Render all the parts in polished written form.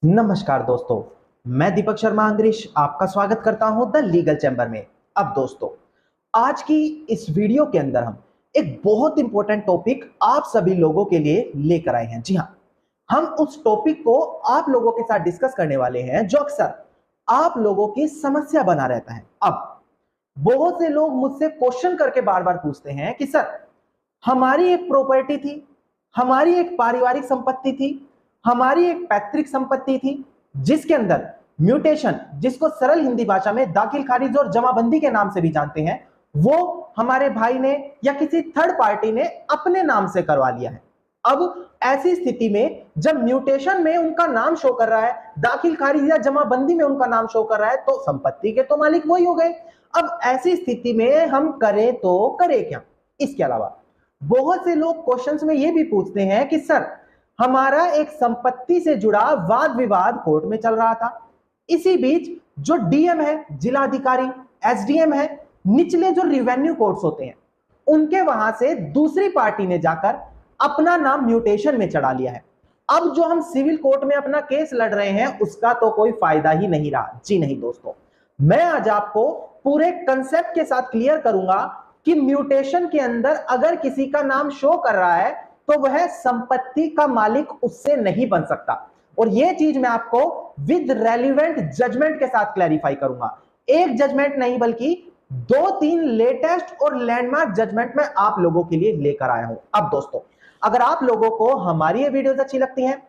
नमस्कार दोस्तों, मैं दीपक शर्मा अंग्रेश आपका स्वागत करता हूं द लीगल चैम्बर में। अब दोस्तों, आज की इस वीडियो के अंदर हम एक बहुत इंपॉर्टेंट टॉपिक आप सभी लोगों के लिए लेकर आए हैं। जी हां, हम उस टॉपिक को आप लोगों के साथ डिस्कस करने वाले हैं जो अक्सर आप लोगों की समस्या बना रहता है। अब बहुत से लोग मुझसे क्वेश्चन करके बार बार पूछते हैं कि सर, हमारी एक प्रॉपर्टी थी, हमारी एक पारिवारिक संपत्ति थी, हमारी एक पैतृक संपत्ति थी, जिसके अंदर म्यूटेशन, जिसको सरल हिंदी भाषा में दाखिल खारिज और जमाबंदी के नाम से भी जानते हैं, वो हमारे भाई ने या किसी थर्ड पार्टी ने अपने नाम से करवा लिया है। अब ऐसी स्थिति में जब म्यूटेशन में उनका नाम शो कर रहा है, दाखिल खारिज या जमाबंदी में उनका नाम शो कर रहा है, तो संपत्ति के तो मालिक वही हो गए। अब ऐसी स्थिति में हम करें तो करें क्या? इसके अलावा बहुत से लोग क्वेश्चंस में यह भी पूछते हैं कि सर, हमारा एक संपत्ति से जुड़ा वाद विवाद कोर्ट में चल रहा था, इसी बीच जो डीएम है, जिलाधिकारी, एसडीएम है, निचले जो रिवेन्यू कोर्ट्स होते हैं, उनके वहां से दूसरी पार्टी ने जाकर अपना नाम म्यूटेशन में चढ़ा लिया है। अब जो हम सिविल कोर्ट में अपना केस लड़ रहे हैं, उसका तो कोई फायदा ही नहीं रहा। जी नहीं दोस्तों, मैं आज आपको पूरे कंसेप्ट के साथ क्लियर करूंगा कि म्यूटेशन के अंदर अगर किसी का नाम शो कर रहा है तो वह संपत्ति का मालिक उससे नहीं बन सकता। और यह चीज मैं आपको विद रेलिवेंट जजमेंट के साथ क्लैरिफाई करूंगा। एक जजमेंट नहीं बल्कि 2-3 लेटेस्ट और लैंडमार्क जजमेंट मैं आप लोगों के लिए लेकर आया हूं। अब दोस्तों, अगर आप लोगों को हमारी ये वीडियोस अच्छी लगती हैं,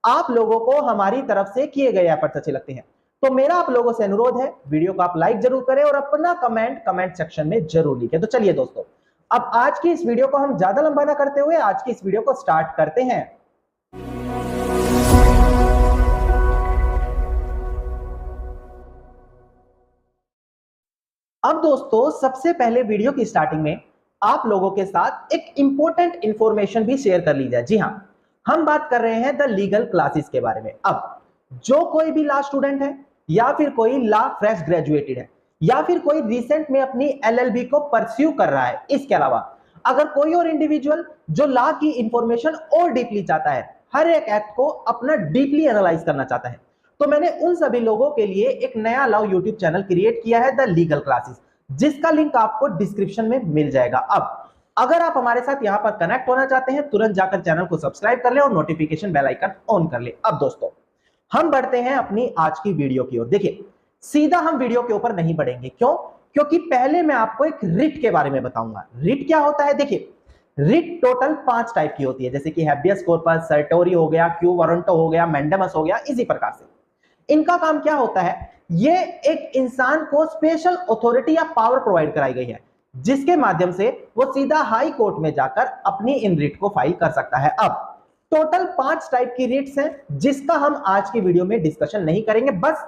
आप लोगों को हमारी तरफ से किए गए एफर्ट्स अच्छे लगते हैं, तो मेरा आप लोगों से अनुरोध है, वीडियो को आप लाइक जरूर करें और अपना कमेंट सेक्शन में जरूर लिखें। तो चलिए दोस्तों, अब आज की इस वीडियो को हम ज्यादा लंबा ना करते हुए आज की इस वीडियो को स्टार्ट करते हैं। अब दोस्तों, सबसे पहले वीडियो की स्टार्टिंग में आप लोगों के साथ एक इंपॉर्टेंट इंफॉर्मेशन भी शेयर कर ली जाए। जी हां, हम बात कर रहे हैं द लीगल क्लासेस के बारे में। अब जो कोई भी लॉ स्टूडेंट है, या फिर कोई लॉ फ्रेश ग्रेजुएटेड है, या फिर कोई रिसेंट में अपनी एलएलबी को परस्यू कर रहा है, इसके अलावा अगर कोई और इंडिविजुअल जो लॉ की इंफॉर्मेशन और डीपली चाहता है, हर एक एक्ट को अपना डीपली एनालाइज करना चाहता है, तो मैंने उन सभी लोगों के लिए एक नया लॉ यूट्यूब चैनल क्रिएट किया है, द लीगल क्लासेस, जिसका लिंक आपको डिस्क्रिप्शन में मिल जाएगा। अब अगर आप हमारे साथ यहां पर कनेक्ट होना चाहते हैं, तुरंत जाकर चैनल को सब्सक्राइब कर ले और नोटिफिकेशन बेल आइकन ऑन कर ले। अब दोस्तों, हम बढ़ते हैं अपनी आज की वीडियो की ओर। देखिए, सीधा हम वीडियो के ऊपर नहीं बढ़ेंगे। क्यों? क्योंकि पहले मैं आपको एक रिट के बारे में बताऊंगा। रिट क्या होता है? देखिए, रिट टोटल 5 टाइप की होती है, जैसे कि हैबियस कॉर्पस, सर्टोरी हो गया, क्यू वारंटो हो गया, मैंडेमस हो गया। इसी प्रकार से इनका काम क्या होता है? ये एक इंसान को स्पेशल अथॉरिटी या पावर प्रोवाइड कराई गई है, जिसके माध्यम से वो सीधा हाई कोर्ट में जाकर अपनी इन रिट को फाइल कर सकता है। अब टोटल 5 टाइप की रिट्स हैं, जिसका हम आज की वीडियो में डिस्कशन नहीं करेंगे। बस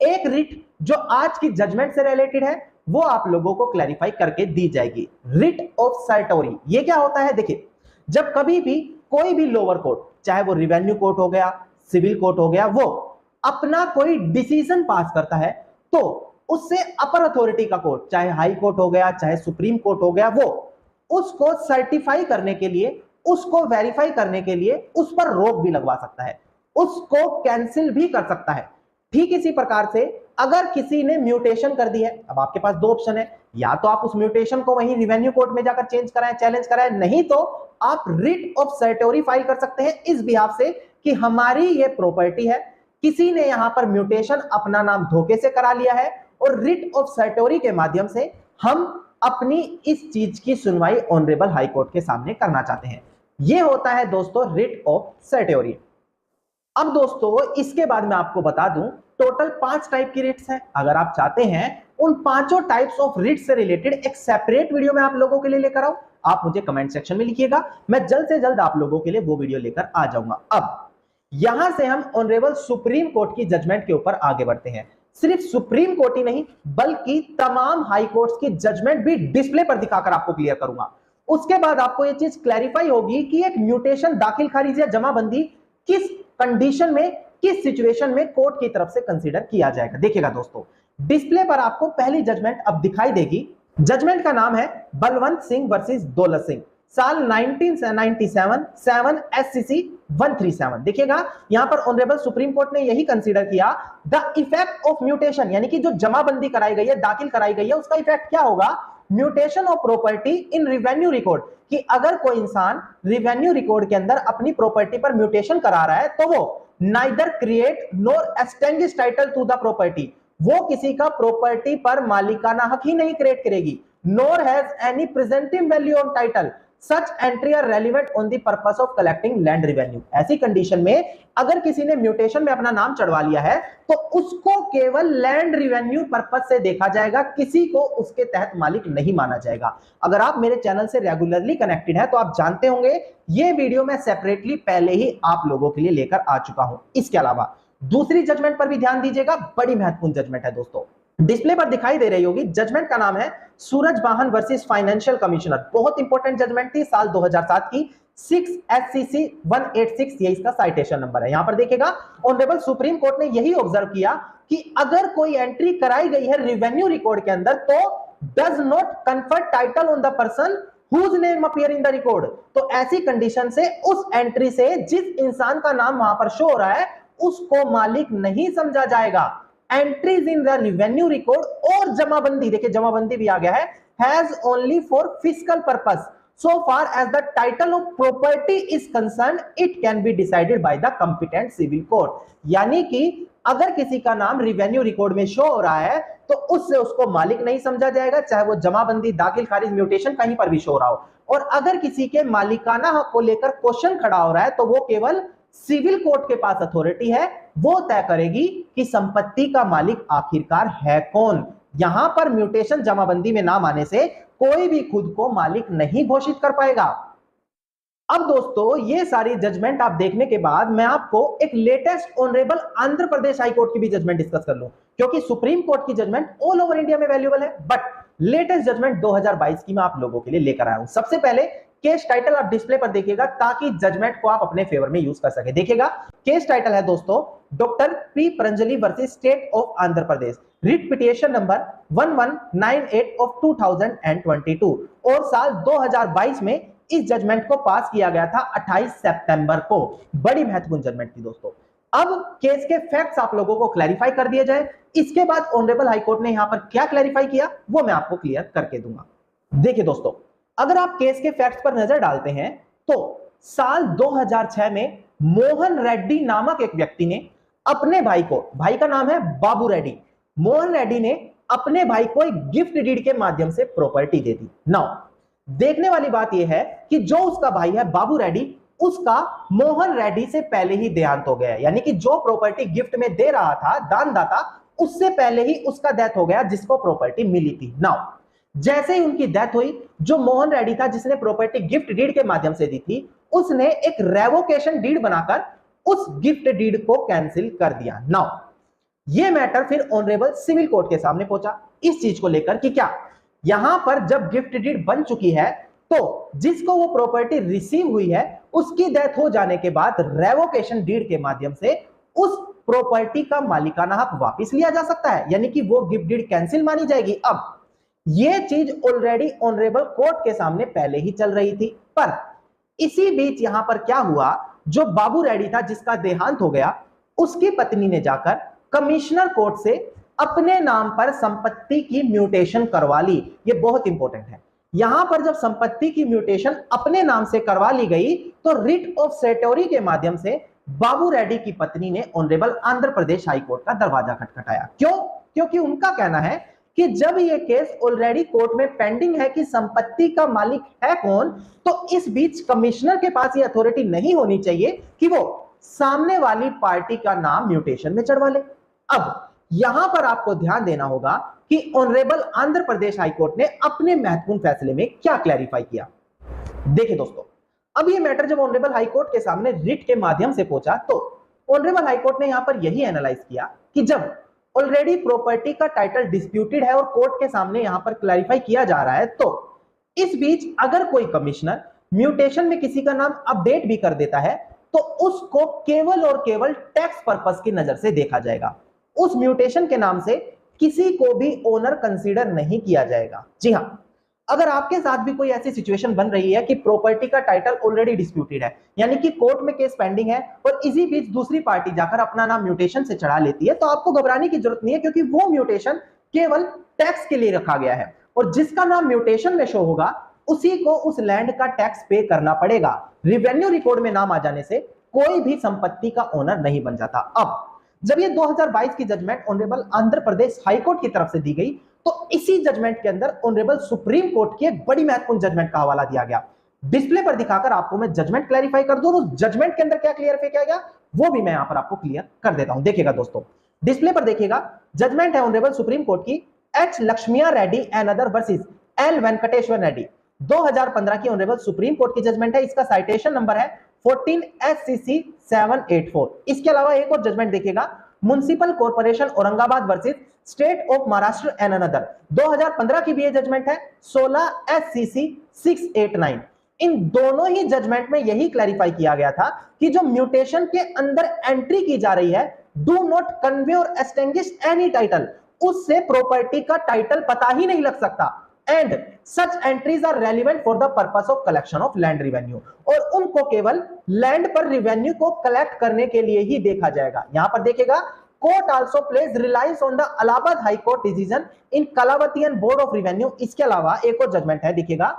एक रिट जो आज की जजमेंट से रिलेटेड है, वो आप लोगों को क्लैरिफाई करके दी जाएगी। रिट ऑफ सर्टोरी, ये क्या होता है? देखिए, जब कभी भी कोई भी लोअर कोर्ट, चाहे वो रिवेन्यू कोर्ट हो गया, सिविल कोर्ट हो गया, वो अपना कोई डिसीजन पास करता है, तो उससे अपर अथॉरिटी का कोर्ट, चाहे हाई कोर्ट हो गया, चाहे सुप्रीम कोर्ट हो गया, वो उसको सर्टिफाई करने के लिए, उसको वेरीफाई करने के लिए उस पर रोक भी लगवा सकता है, उसको कैंसिल भी कर सकता है। ठीक इसी प्रकार से अगर किसी ने म्यूटेशन कर दी है, अब आपके पास 2 ऑप्शन है, या तो आप उस म्यूटेशन को वहीं रिवेन्यू कोर्ट में जाकर चेंज कराएं, चैलेंज कराएं, नहीं तो आप रिट ऑफ सर्टोरी फाइल कर सकते हैं इस बिहाफ से कि हमारी ये प्रॉपर्टी है, किसी ने यहां पर म्यूटेशन अपना नाम धोखे से करा लिया है, और रिट ऑफ सर्टोरी के माध्यम से हम अपनी इस चीज की सुनवाई ऑनरेबल हाई कोर्ट के सामने करना चाहते हैं। यह होता है दोस्तों रिट ऑफ सर्टोरी। अब दोस्तों, इसके बाद मैं आपको बता दूं, टोटल 5 टाइप की रिट्स हैं। अगर आप चाहते हैं उन 5 टाइप्स ऑफ रिट्स से रिलेटेड एक सेपरेट वीडियो मैं आप लोगों के लिए लेकर आऊं, आप मुझे कमेंट सेक्शन में लिखिएगा, मैं जल्द से जल्द आप लोगों के लिए वो वीडियो लेकर आ जाऊंगा। अब यहां से हम ऑनरेबल सुप्रीम कोर्ट की जजमेंट के ऊपर आगे बढ़ते हैं। सिर्फ सुप्रीम कोर्ट ही नहीं, बल्कि तमाम हाई कोर्ट्स की जजमेंट भी डिस्प्ले पर दिखाकर आपको क्लियर करूंगा। उसके बाद आपको यह चीज क्लैरिफाई होगी कि एक म्यूटेशन, दाखिल खारिज या जमाबंदी किस कंडीशन में, किस सिचुएशन में कोर्ट की तरफ से कंसीडर किया जाएगा। देखिएगा दोस्तों, डिस्प्ले पर आपको पहली जजमेंट अब दिखाई देगी। जजमेंट का नाम है बलवंत सिंह वर्सेस दौलत सिंह, साल 1997 7 SCC 137। देखिएगा यहां पर ऑनरेबल सुप्रीम कोर्ट ने यही कंसीडर किया, द इफेक्ट ऑफ म्यूटेशन, यानी कि जो जमाबंदी कराई गई है, दाखिल कराई गई है, उसका इफेक्ट क्या होगा, mutation of property in revenue record, कि अगर कोई इंसान रिवेन्यू रिकॉर्ड के अंदर अपनी प्रॉपर्टी पर म्यूटेशन करा रहा है तो वो neither create nor extinguish title to the property, वो किसी का प्रॉपर्टी पर मालिकाना हक ही नहीं क्रिएट करेगी, nor has any presenting value on title, such entry are relevant on the purpose of collecting land revenue. ऐसी कंडीशन में अगर किसी ने म्यूटेशन में अपना नाम चढ़वा लिया है तो उसको केवल लैंड रेवेन्यू पर्पस से देखा जाएगा, किसी को उसके तहत मालिक नहीं माना जाएगा। अगर आप मेरे चैनल से रेगुलरली कनेक्टेड है तो आप जानते होंगे ये वीडियो मैं सेपरेटली पहले ही आप लोगों के लिए लेकर आ चुका हूं। इसके अलावा दूसरी जजमेंट पर भी ध्यान दीजिएगा, बड़ी महत्वपूर्ण जजमेंट है दोस्तों, डिस्प्ले पर दिखाई दे रही होगी। जजमेंट का नाम है सूरज वाहन वर्सेस फाइनेंशियल कमिश्नर। बहुत इंपॉर्टेंट जजमेंट थी, साल 2007 की, 6 SCC 186, ये इसका साइटेशन नंबर है। यहां पर देखिएगा ऑनरेबल सुप्रीम कोर्ट ने यही ऑब्जर्व किया कि अगर कोई एंट्री कराई गई है रेवेन्यू रिकॉर्ड के अंदर तो does not confer title on the person whose name appear in the record, तो ऐसी कंडीशन से उस एंट्री से जिस इंसान का नाम वहां पर शो हो रहा है उसको मालिक नहीं समझा जाएगा। Entries in the revenue record और जमाबंदी, देखिए जमाबंदी भी आ गया है, has only for physical purpose so far as the title of property is concerned it can be decided by the competent civil court। यानी कि अगर किसी का नाम रेवेन्यू रिकॉर्ड में शो हो रहा है तो उससे उसको मालिक नहीं समझा जाएगा, चाहे वो जमाबंदी, दाखिल खारिज, म्यूटेशन कहीं पर भी शो हो रहा हो। और अगर किसी के मालिकाना हक को लेकर क्वेश्चन खड़ा हो रहा है तो वो केवल सिविल कोर्ट के पास अथॉरिटी है, वो तय करेगी कि संपत्ति का मालिक आखिरकार है कौन। यहां पर म्यूटेशन जमाबंदी में नाम आने से कोई भी खुद को मालिक नहीं घोषित कर पाएगा। अब दोस्तों ये सारी जजमेंट आप देखने के बाद मैं आपको एक latest honourable Andhra Pradesh high court की भी जजमेंट डिस्कस कर लूं, क्योंकि सुप्रीम कोर्ट की जजमेंट ऑल ओवर इंडिया में वैल्यूएबल है, बट लेटेस्ट जजमेंट 2022 की मैं आप लोगों के लिए लेकर आया हूं। सबसे पहले केस टाइटल आप डिस्प्ले पर देखिएगा ताकि जजमेंट को आप अपने फेवर में यूज कर सके। देखिएगा केस टाइटल है दोस्तों doctor P Paranjali versus state of Andhra Pradesh, writ petition number 1198 of 2022, और साल 2022 में इस जजमेंट को पास किया गया था 28 सितंबर को। बड़ी महत्वपूर्ण जजमेंट थी दोस्तों। अब केस के फैक्ट्स आप लोगों को क्लैरिफाई कर दिए जाए, इसके बाद ऑनरेबल हाई कोर्ट ने यहां पर क्या क्लैरिफाई किया वो मैं आपको क्लियर करके दूंगा। देखिए दोस्तों अगर आप केस के फैक्ट्स पर नजर डालते हैं तो साल 2006 में मोहन रेड्डी नामक एक व्यक्ति ने अपने भाई को, भाई का नाम है बाबू रेड्डी, मोहन रेड्डी ने अपने भाई को एक गिफ्ट डीड के माध्यम से प्रॉपर्टी दे दी। नाउ देखने वाली बात यह है कि जो उसका भाई है बाबू रेड्डी, उसका मोहन रेड्डी से पहले ही देहांत हो गया, यानी कि जो प्रॉपर्टी गिफ्ट में दे रहा था दानदाता, उससे पहले ही उसका डेथ हो गया जिसको प्रॉपर्टी मिली थी। नाउ जैसे ही उनकी डेथ हुई, जो मोहन रेड्डी था जिसने प्रॉपर्टी गिफ्ट डीड के माध्यम से दी थी, उसने एक रेवोकेशन डीड बनाकर उस गिफ्ट डीड को कैंसिल कर दिया। नाउ ये मैटर फिर ऑनरेबल सिविल कोर्ट के सामने पहुंचा इस चीज को लेकर कि क्या यहां पर जब गिफ्ट डीड बन चुकी है तो जिसको वो प्रॉपर्टी रिसीव हुई है उसकी डेथ हो जाने के बाद रेवोकेशन डीड के माध्यम से उस प्रॉपर्टी का मालिकाना हक वापस लिया जा सकता है, यानी कि वो गिफ्ट डीड कैंसिल मानी जाएगी। अब ये चीज ऑलरेडी ऑनरेबल कोर्ट के सामने पहले ही चल रही थी, पर इसी बीच यहां पर क्या हुआ, जो बाबू रेड्डी था जिसका देहांत हो गया, उसकी पत्नी ने जाकर कमिश्नर कोर्ट से अपने नाम पर संपत्ति की म्यूटेशन करवा ली। ये बहुत इंपॉर्टेंट है। यहां पर जब संपत्ति की म्यूटेशन अपने नाम से करवा ली गई तो रिट ऑफ सेटोरी के माध्यम से बाबू रेड्डी की पत्नी ने honourable Andhra Pradesh high court का दरवाजा खटखटाया। क्यों? क्योंकि उनका कहना है कि जब ये केस ऑलरेडी कोर्ट में पेंडिंग है कि संपत्ति का मालिक है कौन, तो इस बीच कमिश्नर के पास ये अथॉरिटी नहीं होनी चाहिए कि वो सामने वाली पार्टी का नाम म्यूटेशन में चढ़वा ले। अब यहां पर आपको ध्यान देना होगा कि honourable Andhra Pradesh high court ने अपने महत्वपूर्ण फैसले में क्या क्लैरिफाई किया। देखिए दोस्तों, अब ये मैटर जब ऑनरेबल हाई कोर्ट के सामने रिट के माध्यम से पहुंचा तो ऑनरेबल हाई कोर्ट ने यहां पर यही एनालाइज किया कि जब ऑलरेडी प्रॉपर्टी का टाइटल डिस्प्यूटेड है और कोर्ट के सामने यहां पर क्लैरिफाई किया जा रहा है, तो इस बीच अगर कोई कमिश्नर म्यूटेशन में किसी का नाम अपडेट भी कर देता है तो उसको केवल और केवल टैक्स पर्पस की नजर से देखा जाएगा। उस म्यूटेशन के नाम से किसी को भी ओनर कंसीडर नहीं किया जाएगा। जी हां, अगर आपके साथ भी कोई ऐसी सिचुएशन बन रही है कि प्रॉपर्टी का टाइटल ऑलरेडी डिस्प्यूटेड है, यानी कि कोर्ट में केस पेंडिंग है और इसी बीच दूसरी पार्टी जाकर अपना नाम म्यूटेशन से चढ़ा लेती है, तो आपको घबराने की जरूरत नहीं है, क्योंकि वो म्यूटेशन केवल टैक्स के लिए रखा गया है और जिसका नाम म्यूटेशन में शो होगा उसी को उस लैंड का टैक्स पे करना पड़ेगा। रिवेन्यू रिकॉर्ड में नाम आ जाने से कोई भी संपत्ति का ओनर नहीं बन जाता। अब जब ये 2022 की judgement honourable Andhra Pradesh high court की तरफ से दी गई, तो इसी जजमेंट के अंदर ऑनरेबल सुप्रीम कोर्ट की एक बड़ी महत्वपूर्ण जजमेंट का हवाला दिया गया। डिस्प्ले पर दिखाकर आपको मैं जजमेंट क्लैरिफाई कर दूं, उस जजमेंट के अंदर क्या क्लियरफाई किया गया वो भी मैं यहां पर आपको क्लियर कर देता हूं। देखिएगा दोस्तों, डिस्प्ले पर देखिएगा, जजमेंट है ऑनरेबल सुप्रीम कोर्ट की H Lakshmaiah Reddy and other versus L Venkateshwar Reddy, 2015 की ऑनरेबल सुप्रीम कोर्ट की जजमेंट है। इसका साइटेशन नंबर है 14 SCC 784। इसके अलावा एक और जजमेंट देखिएगा, municipal corporation Aurangabad versus state of Maharashtra and another, 2015 की भी ये जजमेंट है 16 SCC 689। इन दोनों ही जजमेंट में यही क्लैरिफाई किया गया था कि जो म्यूटेशन के अंदर एंट्री की जा रही है, डू नॉट कन्वे और एस्टेंग्विश एनी टाइटल, उससे प्रॉपर्टी का टाइटल पता ही नहीं लग सकता। And such entries are relevant for the purpose of collection of land revenue, और उनको केवल लैंड पर रिवेन्यू को कलेक्ट करने के लिए ही देखा जाएगा। यहां पर देखिएगा, court also place reliance on the Allahabad High Court decision in Kalavati and Board of Revenue. इसके अलावा एक और जजमेंट है, देखिएगा,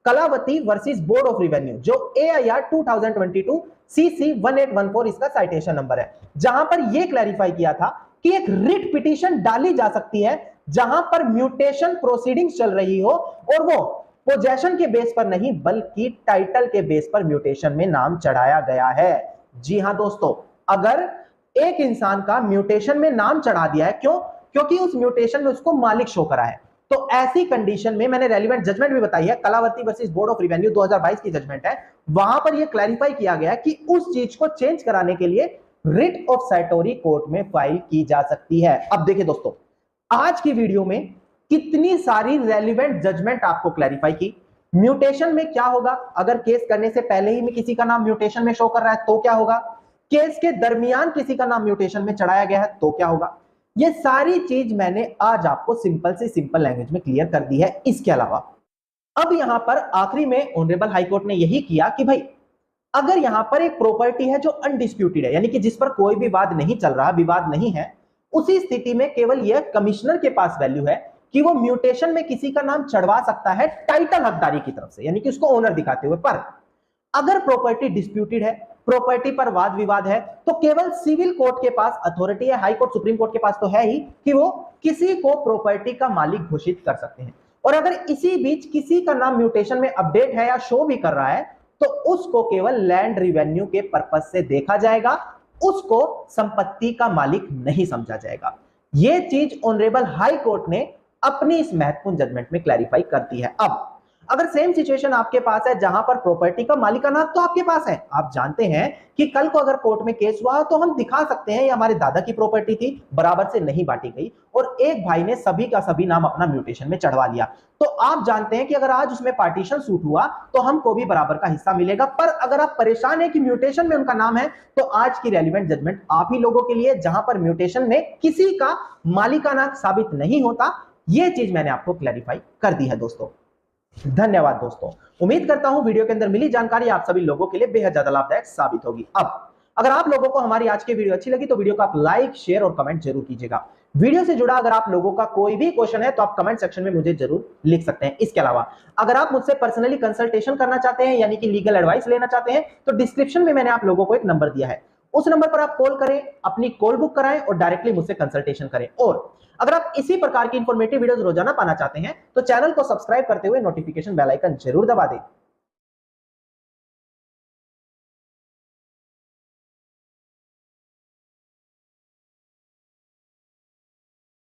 Kalavati versus Board of Revenue, जो AIR 2022 CC 1814 इसका साइटेशन नंबर है, जहां पर यह क्लैरिफाई किया था कि एक रिट पिटीशन डाली जा सकती है जहां पर म्यूटेशन प्रोसीडिंग्स चल रही हो और वो पोजेशन के बेस पर नहीं बल्कि टाइटल के बेस पर म्यूटेशन में नाम चढ़ाया गया है। जी हां दोस्तों, अगर एक इंसान का म्यूटेशन में नाम चढ़ा दिया है, क्यों? क्योंकि उस म्यूटेशन में उसको मालिक शो करा है, तो ऐसी कंडीशन में मैंने रेलिवेंट जजमेंट भी बताई है, Kalavati versus Board of Revenue 2022 की जजमेंट है, वहां पर यह क्लैरिफाई किया गया कि उस चीज को चेंज कराने के लिए रिट ऑफ सैटोरी कोर्ट में फाइल की जा सकती है। अब देखिए दोस्तों, आज की वीडियो में कितनी सारी रेलिवेंट जजमेंट आपको क्लैरिफाई की। म्यूटेशन में क्या होगा, अगर केस करने से पहले ही में किसी का नाम म्यूटेशन में शो कर रहा है तो क्या होगा, केस के दरमियान किसी का नाम म्यूटेशन में चढ़ाया गया है तो क्या होगा, ये सारी चीज मैंने आज आपको सिंपल से सिंपल लैंग्वेज में क्लियर कर दी है। इसके अलावा अब यहां पर आखिरी में ऑनरेबल हाईकोर्ट ने यही किया कि भाई अगर यहां पर एक प्रॉपर्टी है जो अनडिस्प्यूटेड है, यानी कि जिस पर कोई भी वाद नहीं चल रहा, विवाद नहीं है, उसी स्थिति में केवल यह कमिश्नर के पास वैल्यू है कि वो म्यूटेशन में किसी का नाम चढ़वा सकता है टाइटल हकदारी की तरफ से, यानी कि उसको ओनर दिखाते हुए। पर अगर प्रॉपर्टी डिस्प्यूटेड है, प्रॉपर्टी पर वाद विवाद है, तो केवल सिविल कोर्ट के पास अथॉरिटी है, हाई कोर्ट सुप्रीम कोर्ट के पास तो है ही, कि वो किसी को प्रॉपर्टी का मालिक घोषित कर सकते हैं। और अगर इसी बीच किसी का नाम म्यूटेशन में अपडेट है या शो भी कर रहा है, तो उसको केवल लैंड रिवेन्यू के पर्पस से देखा जाएगा, उसको संपत्ति का मालिक नहीं समझा जाएगा। यह चीज ऑनरेबल हाई कोर्ट ने अपनी इस महत्वपूर्ण जजमेंट में क्लैरिफाई कर दी है। अब अगर सेम सिचुएशन आपके पास है जहां पर प्रॉपर्टी का मालिकाना तो आपके पास है, आप जानते हैं कि कल को अगर कोर्ट में केस हुआ तो हम दिखा सकते हैं ये हमारे दादा की प्रॉपर्टी थी, बराबर से नहीं बांटी गई और एक भाई ने सभी का सभी नाम अपना म्यूटेशन में चढ़वा लिया, तो आप जानते हैं कि अगर आज उसमें पार्टीशन सूट हुआ तो हमको भी बराबर का हिस्सा मिलेगा। पर अगर आप परेशान है कि म्यूटेशन में उनका नाम है, तो आज की रेलिवेंट जजमेंट आप ही लोगों के लिए, जहां पर म्यूटेशन में किसी का मालिकाना साबित नहीं होता, यह चीज मैंने आपको क्लैरिफाई कर दी है दोस्तों। धन्यवाद दोस्तों, उम्मीद करता हूं वीडियो के अंदर मिली जानकारी आप सभी लोगों के लिए बेहद ज्यादा लाभदायक साबित होगी। अब अगर आप लोगों को हमारी आज की वीडियो अच्छी लगी तो वीडियो को आप लाइक, शेयर और कमेंट जरूर कीजिएगा। वीडियो से जुड़ा अगर आप लोगों का कोई भी क्वेश्चन है तो आप कमेंट सेक्शन में मुझे जरूर लिख सकते हैं। इसके अलावा अगर आप मुझसे पर्सनली कंसल्टेशन करना चाहते हैं, यानी कि लीगल एडवाइस लेना चाहते हैं, तो डिस्क्रिप्शन में मैंने आप लोगों को एक नंबर दिया है, उस नंबर पर आप कॉल करें, अपनी कॉल बुक कराएं और डायरेक्टली मुझसे कंसल्टेशन करें। और अगर आप इसी प्रकार की इंफॉर्मेटिव वीडियोस रोजाना पाना चाहते हैं तो चैनल को सब्सक्राइब करते हुए नोटिफिकेशन बेल आइकन जरूर दबा दें।